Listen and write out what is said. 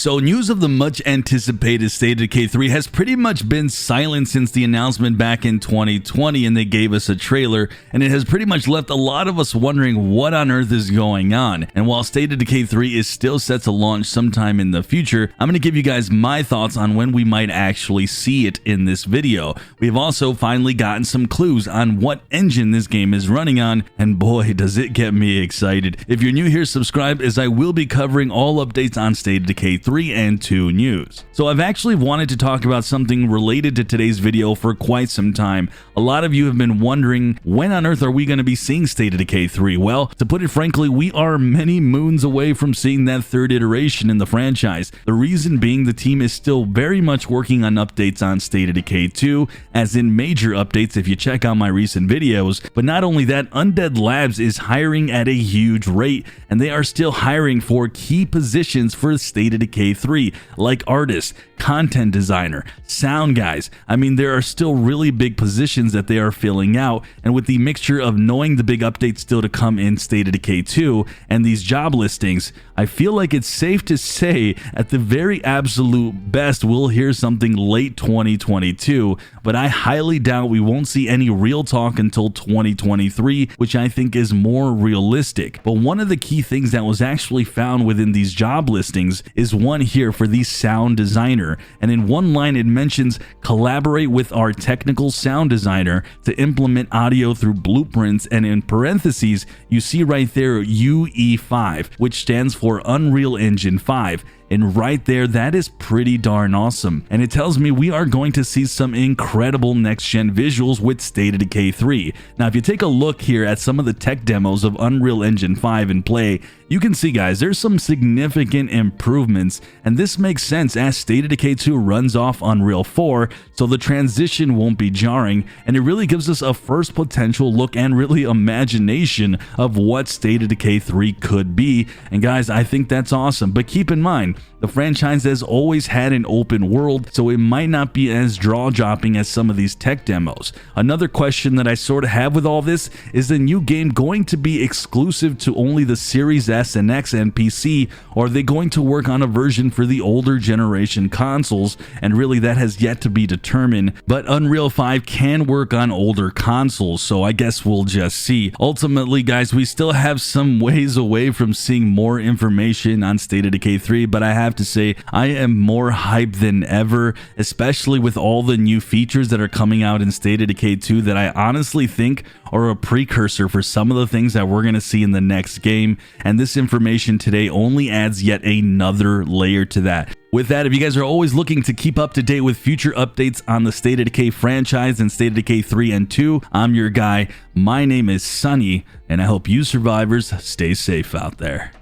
So news of the much anticipated State of Decay 3 has pretty much been silent since the announcement back in 2020, and they gave us a trailer, and it has pretty much left a lot of us wondering what on earth is going on. And while State of Decay 3 is still set to launch sometime in the future, I'm going to give you guys my thoughts on when we might actually see it in this video. We've also finally gotten some clues on what engine this game is running on, and boy does it get me excited. If you're new here, subscribe, as I will be covering all updates on State of Decay 3 and 2 news. So I've actually wanted to talk about something related to today's video for quite some time. A lot of you have been wondering, when on earth are we going to be seeing State of Decay 3? Well, to put it frankly, we are many moons away from seeing that third iteration in the franchise. The reason being, the team is still very much working on updates on State of Decay 2, as in major updates if you check out my recent videos. But not only that, Undead Labs is hiring at a huge rate, and they are still hiring for key positions for State of Decay 3, like artists, content designer, sound guys. I mean, there are still really big positions that they are filling out, and with the mixture of knowing the big updates still to come in State of Decay 2 and these job listings, I feel like it's safe to say at the very absolute best we'll hear something late 2022, but I highly doubt we won't see any real talk until 2023, which I think is more realistic. But one of the key things that was actually found within these job listings is one here for the sound designer, and in one line it mentions collaborate with our technical sound designer to implement audio through blueprints, and in parentheses you see right there UE5, which stands for Unreal Engine 5. And right there, that is pretty darn awesome. And it tells me we are going to see some incredible next-gen visuals with State of Decay 3. Now, if you take a look here at some of the tech demos of Unreal Engine 5 in play, you can see, guys, there's some significant improvements, and this makes sense as State of Decay 2 runs off Unreal 4, so the transition won't be jarring, and it really gives us a first potential look and really imagination of what State of Decay 3 could be. And guys, I think that's awesome, but keep in mind, the franchise has always had an open world, so it might not be as jaw-dropping as some of these tech demos. Another question that I sort of have with all this, is the new game going to be exclusive to only the Series S and X and PC, or are they going to work on a version for the older generation consoles? And really, that has yet to be determined, but Unreal 5 can work on older consoles, so I guess we'll just see. Ultimately, guys, we still have some ways away from seeing more information on State of Decay 3, but I have to say I am more hyped than ever, especially with all the new features that are coming out in State of Decay 2 that I honestly think are a precursor for some of the things that we're going to see in the next game, and this information today only adds yet another layer to that. With that, if you guys are always looking to keep up to date with future updates on the State of Decay franchise and State of Decay 3 and 2, I'm your guy. My name is Sunny, and I hope you survivors stay safe out there.